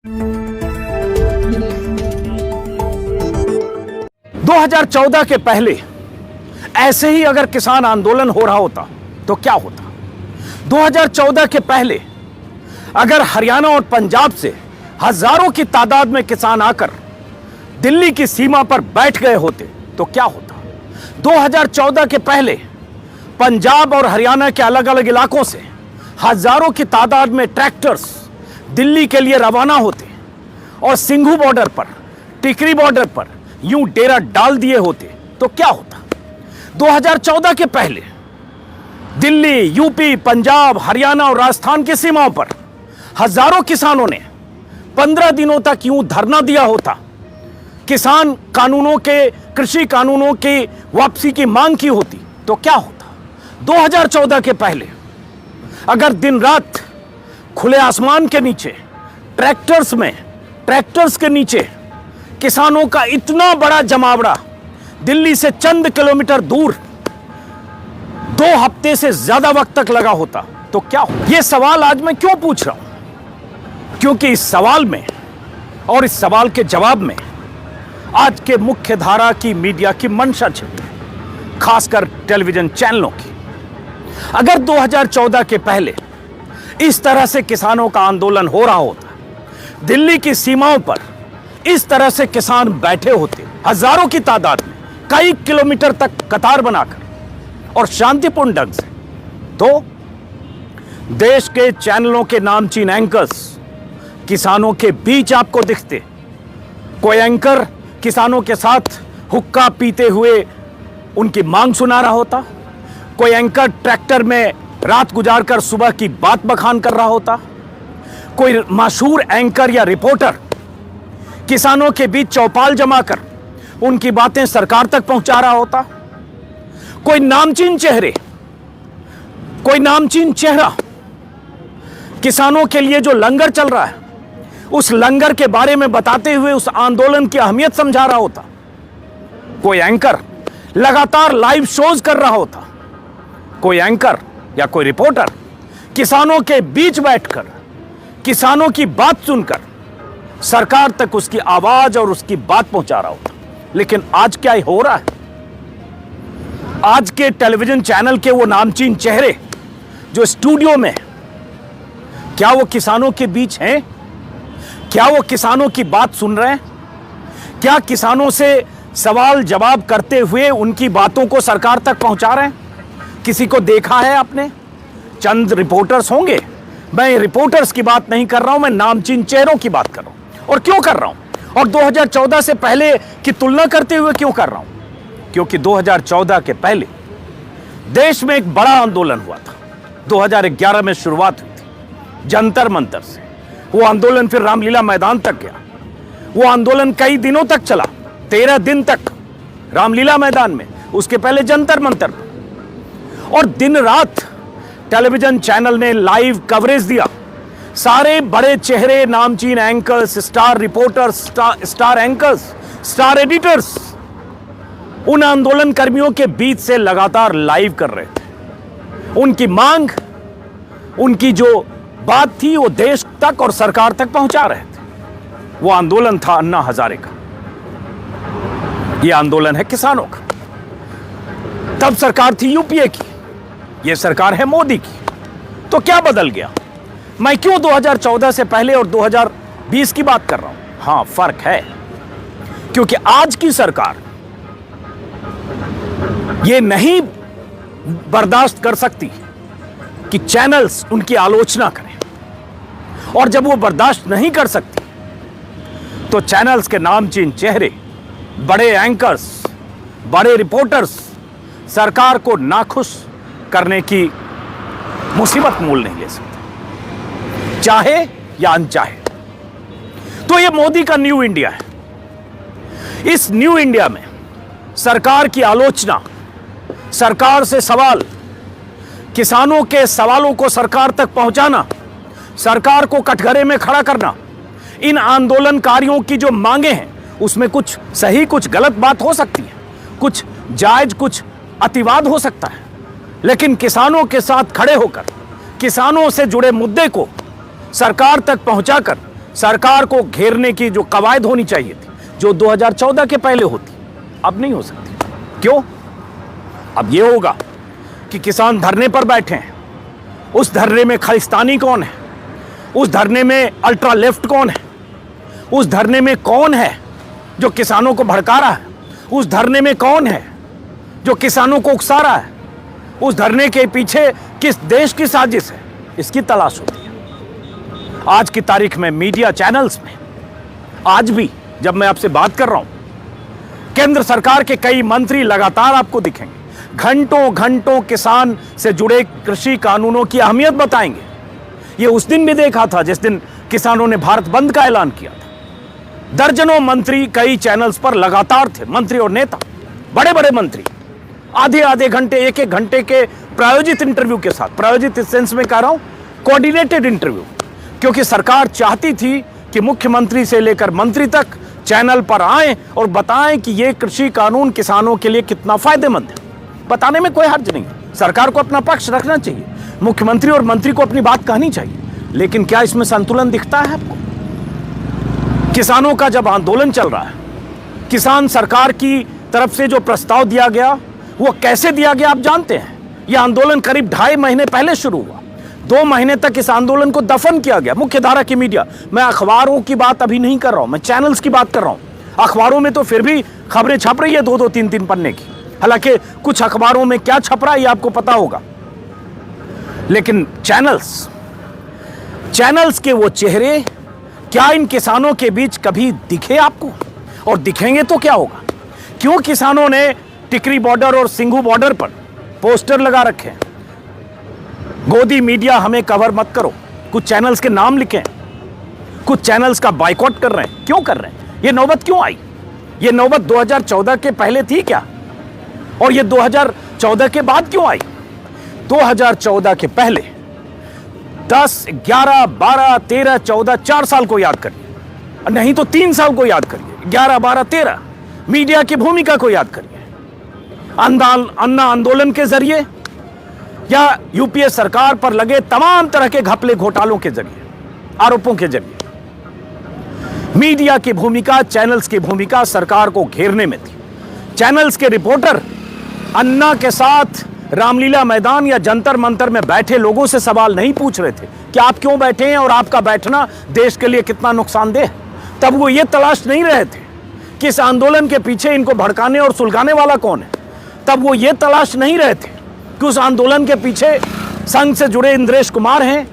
2014 के पहले ऐसे ही अगर किसान आंदोलन हो रहा होता तो क्या होता? 2014 के पहले अगर हरियाणा और पंजाब से हजारों की तादाद में किसान आकर दिल्ली की सीमा पर बैठ गए होते तो क्या होता? 2014 के पहले पंजाब और हरियाणा के अलग अलग इलाकों से हजारों की तादाद में ट्रैक्टर्स दिल्ली के लिए रवाना होते और सिंघू बॉर्डर पर, टिकरी बॉर्डर पर यूं डेरा डाल दिए होते तो क्या होता? 2014 के पहले दिल्ली, यूपी, पंजाब, हरियाणा और राजस्थान की सीमाओं पर हजारों किसानों ने 15 दिनों तक यूं धरना दिया होता, किसान कानूनों के, कृषि कानूनों की वापसी की मांग की होती तो क्या होता? 2014 के पहले अगर दिन रात खुले आसमान के नीचे ट्रैक्टर्स के नीचे किसानों का इतना बड़ा जमावड़ा दिल्ली से चंद किलोमीटर दूर 2 हफ्ते से ज्यादा वक्त तक लगा होता तो क्या हो? यह सवाल आज मैं क्यों पूछ रहा हूं? क्योंकि इस सवाल में और इस सवाल के जवाब में आज के मुख्य धारा की मीडिया की मंशा छिपी है, खासकर टेलीविजन चैनलों की। अगर 2014 के पहले इस तरह से किसानों का आंदोलन हो रहा होता, दिल्ली की सीमाओं पर इस तरह से किसान बैठे होते हजारों की तादाद में, कई किलोमीटर तक कतार बनाकर और शांतिपूर्ण ढंग से, तो देश के चैनलों के नामचीन एंकर्स किसानों के बीच आपको दिखते। कोई एंकर किसानों के साथ हुक्का पीते हुए उनकी मांग सुना रहा होता, कोई एंकर ट्रैक्टर में रात गुजारकर सुबह की बात बखान कर रहा होता, कोई मशहूर एंकर या रिपोर्टर किसानों के बीच चौपाल जमाकर उनकी बातें सरकार तक पहुंचा रहा होता, कोई नामचीन चेहरा किसानों के लिए जो लंगर चल रहा है उस लंगर के बारे में बताते हुए उस आंदोलन की अहमियत समझा रहा होता, कोई एंकर लगातार लाइव शोज कर रहा होता, कोई एंकर या कोई रिपोर्टर किसानों के बीच बैठकर किसानों की बात सुनकर सरकार तक उसकी आवाज और उसकी बात पहुंचा रहा होता। लेकिन आज क्या हो रहा है? आज के टेलीविजन चैनल के वो नामचीन चेहरे जो स्टूडियो में, क्या वो किसानों के बीच हैं? क्या वो किसानों की बात सुन रहे हैं? क्या किसानों से सवाल जवाब करते हुए उनकी बातों को सरकार तक पहुंचा रहे हैं? किसी को देखा है आपने? चंद रिपोर्टर्स होंगे। मैं रिपोर्टर्स की बात नहीं कर रहा हूं, मैं नामचीन चेहरों की बात कर रहा हूं। और क्यों कर रहा हूं? और 2014 से पहले की तुलना करते हुए क्यों कर रहा हूं? क्योंकि 2014 के पहले देश में एक बड़ा आंदोलन हुआ था। 2011 में शुरुआत हुई थी जंतर मंतर से। वो आंदोलन फिर रामलीला मैदान तक गया। वो आंदोलन कई दिनों तक चला, 13 दिन तक रामलीला मैदान में, उसके पहले जंतर मंतर पर। और दिन रात टेलीविजन चैनल ने लाइव कवरेज दिया। सारे बड़े चेहरे, नामचीन anchors, star reporters, star anchors, star editors उन आंदोलन कर्मियों के बीच से लगातार लाइव कर रहे थे। उनकी मांग, उनकी जो बात थी वो देश तक और सरकार तक पहुंचा रहे थे। वो आंदोलन था अन्ना हजारे का। ये आंदोलन है किसानों का। तब सरकार थी यूपीए की, ये सरकार है मोदी की। तो क्या बदल गया? मैं क्यों 2014 से पहले और 2020 की बात कर रहा हूं? हां, फर्क है, क्योंकि आज की सरकार ये नहीं बर्दाश्त कर सकती कि चैनल्स उनकी आलोचना करें। और जब वो बर्दाश्त नहीं कर सकती तो चैनल्स के नामचीन चेहरे, बड़े एंकर्स, बड़े रिपोर्टर्स सरकार को नाखुश करने की मुसीबत मोल नहीं ले सकते, चाहे या अनचाहे। तो ये मोदी का न्यू इंडिया है। इस न्यू इंडिया में सरकार की आलोचना, सरकार से सवाल, किसानों के सवालों को सरकार तक पहुंचाना, सरकार को कटघरे में खड़ा करना, इन आंदोलनकारियों की जो मांगे हैं उसमें कुछ सही कुछ गलत बात हो सकती है, कुछ जायज कुछ अतिवाद हो सकता है, लेकिन किसानों के साथ खड़े होकर किसानों से जुड़े मुद्दे को सरकार तक पहुंचाकर सरकार को घेरने की जो कवायद होनी चाहिए थी, जो 2014 के पहले होती, अब नहीं हो सकती। क्यों? अब ये होगा कि किसान धरने पर बैठे हैं, उस धरने में खालिस्तानी कौन है, उस धरने में अल्ट्रा लेफ्ट कौन है, उस धरने में कौन है जो किसानों को भड़का रहा है, उस धरने में कौन है जो किसानों को उकसा रहा है, उस धरने के पीछे किस देश की साजिश है, इसकी तलाश होती है। आज की तारीख में मीडिया चैनल्स में आज भी जब मैं आपसे बात कर रहा हूं, केंद्र सरकार के कई मंत्री लगातार आपको दिखेंगे, घंटों घंटों किसान से जुड़े कृषि कानूनों की अहमियत बताएंगे। ये उस दिन भी देखा था जिस दिन किसानों ने भारत बंद का ऐलान किया था। दर्जनों मंत्री कई चैनल्स पर लगातार थे, मंत्री और नेता, बड़े बड़े मंत्री, आधे आधे घंटे, एक एक घंटे के प्रायोजित इंटरव्यू के साथ, प्रायोजित इस सेंस में कह रहा हूं, कोऑर्डिनेटेड इंटरव्यू, क्योंकि सरकार चाहती थी कि मुख्यमंत्री से लेकर मंत्री तक चैनल पर आए और बताएं कि यह कृषि कानून किसानों के लिए कितना फायदेमंद है। बताने में कोई हर्ज नहीं, सरकार को अपना पक्ष रखना चाहिए, मुख्यमंत्री और मंत्री को अपनी बात कहनी चाहिए, लेकिन क्या इसमें संतुलन दिखता है आपको? किसानों का जब आंदोलन चल रहा है, किसान सरकार की तरफ से जो प्रस्ताव दिया गया वो कैसे दिया गया आप जानते हैं। यह आंदोलन करीब 2.5 महीने पहले शुरू हुआ, 2 महीने तक इस आंदोलन को दफन किया गया। मुख्य धारा की मीडिया, मैं अखबारों की बात अभी नहीं कर रहा हूं, मैं चैनल्स की बात कर रहा हूं। अखबारों में तो फिर भी खबरें छप रही है 2-2, 3-3 पन्ने की, हालांकि कुछ अखबारों में क्या छप रहा है ये आपको पता होगा, लेकिन चैनल्स के वो चेहरे क्या इन किसानों के बीच कभी दिखे आपको? और दिखेंगे तो क्या होगा? क्यों किसानों ने टिकरी बॉर्डर और सिंघू बॉर्डर पर पोस्टर लगा रखे हैं, गोदी मीडिया हमें कवर मत करो, कुछ चैनल्स के नाम लिखे हैं, कुछ चैनल्स का बाइकआउट कर रहे हैं। क्यों कर रहे हैं? ये नौबत क्यों आई? ये नौबत 2014 के पहले थी क्या? और ये 2014 के बाद क्यों आई? 2014 के पहले 10, 11, 12, 13, 14, 4 साल को याद करिए, नहीं तो 3 साल को याद करिए, 11, 12, 13 मीडिया की भूमिका को याद करिए। अन्ना आंदोलन के जरिए या यूपीए सरकार पर लगे तमाम तरह के घपले घोटालों के जरिए, आरोपों के जरिए मीडिया की भूमिका, चैनल्स की भूमिका सरकार को घेरने में थी। चैनल्स के रिपोर्टर अन्ना के साथ रामलीला मैदान या जंतर मंतर में बैठे लोगों से सवाल नहीं पूछ रहे थे कि आप क्यों बैठे हैं और आपका बैठना देश के लिए कितना नुकसानदेह है। तब वो ये तलाश नहीं रहे थे कि इस आंदोलन के पीछे इनको भड़काने और सुलगाने वाला कौन है। तब वो ये तलाश नहीं रहे थे कि उस आंदोलन के पीछे संघ से जुड़े इंद्रेश कुमार हैं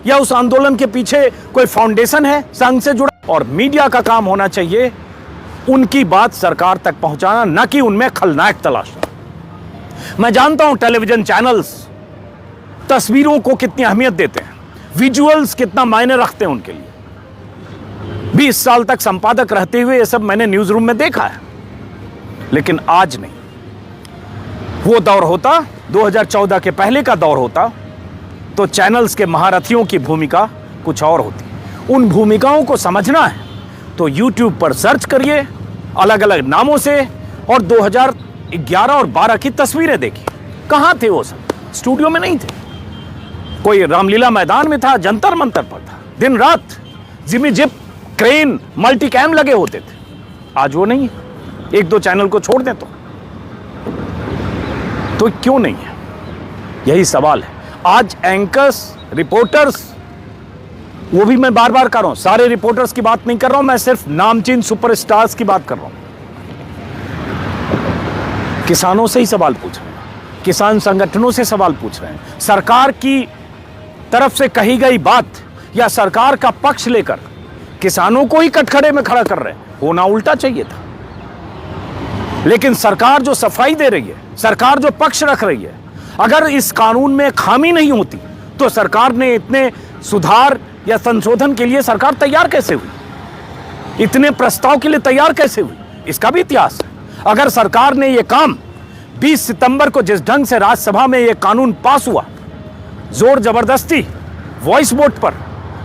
या उस आंदोलन के पीछे कोई फाउंडेशन है संघ से जुड़ा। और मीडिया का काम होना चाहिए उनकी बात सरकार तक पहुंचाना, न कि उनमें खलनायक तलाशना। मैं जानता हूं टेलीविजन चैनल्स तस्वीरों को कितनी अहमियत देते हैं, विजुअल्स कितना मायने रखते हैं उनके लिए। 20 साल तक संपादक रहते हुए ये सब मैंने न्यूज रूम में देखा है, लेकिन आज नहीं। वो दौर होता, 2014 के पहले का दौर होता, तो चैनल्स के महारथियों की भूमिका कुछ और होती। उन भूमिकाओं को समझना है तो YouTube पर सर्च करिए अलग अलग नामों से और 2011 और 12 की तस्वीरें देखिए। कहां थे वो सब? स्टूडियो में नहीं थे, कोई रामलीला मैदान में था, जंतर मंतर पर था, दिन रात जिमी जिप, क्रेन, मल्टीकैम लगे होते थे। आज वो नहीं है। 1-2 चैनल को छोड़ दें तो क्यों नहीं है? यही सवाल है। आज एंकर्स, रिपोर्टर्स, वो भी मैं बार बार कर रहा हूं, सारे रिपोर्टर्स की बात नहीं कर रहा हूं, मैं सिर्फ नामचीन सुपरस्टार्स की बात कर रहा हूं। किसानों से ही सवाल पूछ रहे हैं, किसान संगठनों से सवाल पूछ रहे हैं। सरकार की तरफ से कही गई बात या सरकार का पक्ष लेकर किसानों को ही कटघरे में खड़ा कर रहे हैं। होना उल्टा चाहिए था। लेकिन सरकार जो सफाई दे रही है, सरकार जो पक्ष रख रही है, अगर इस कानून में खामी नहीं होती तो सरकार ने इतने सुधार या संशोधन के लिए सरकार तैयार कैसे हुई? इतने प्रस्ताव के लिए तैयार कैसे हुई? इसका भी इतिहास है। अगर सरकार ने यह काम 20 सितंबर को जिस ढंग से राज्यसभा में यह कानून पास हुआ, जोर जबरदस्ती, वॉइस वोट पर,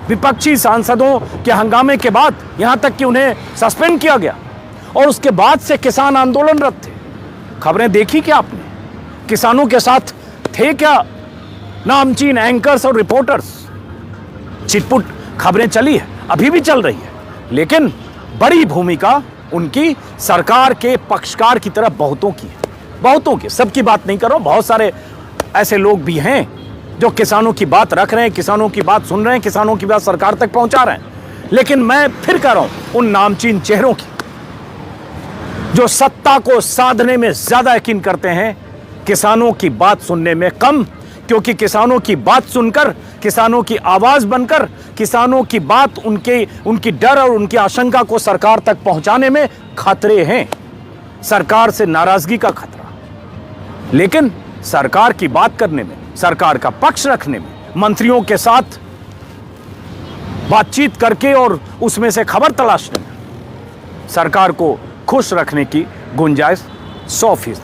विपक्षी सांसदों के हंगामे के बाद, यहां तक कि उन्हें सस्पेंड किया गया और उसके बाद से किसान आंदोलनरत थे। खबरें देखी क्या आपने? किसानों के साथ थे क्या नामचीन एंकर्स और रिपोर्टर्स? छिटपुट खबरें चली है। अभी भी चल रही है, लेकिन बड़ी भूमिका उनकी सरकार के पक्षकार की तरफ बहुतों की है। बहुतों की, सबकी बात नहीं कर रहा हूं, बहुत सारे ऐसे लोग भी हैं जो किसानों की बात रख रहे हैं, किसानों की बात सुन रहे हैं, किसानों की बात सरकार तक पहुंचा रहे हैं। लेकिन मैं फिर कह रहा हूं उन नामचीन चेहरों की जो सत्ता को साधने में ज्यादा यकीन करते हैं, किसानों की बात सुनने में कम, क्योंकि किसानों की बात सुनकर, किसानों की आवाज बनकर, किसानों की बात उनकी डर और उनकी आशंका को सरकार तक पहुंचाने में खतरे हैं। सरकार से नाराजगी का खतरा, लेकिन सरकार की बात करने में, सरकार का पक्ष रखने में, मंत्रियों के साथ बातचीत करके और उसमें से खबर तलाशने में सरकार को खुश रखने की गुंजाइश 100%।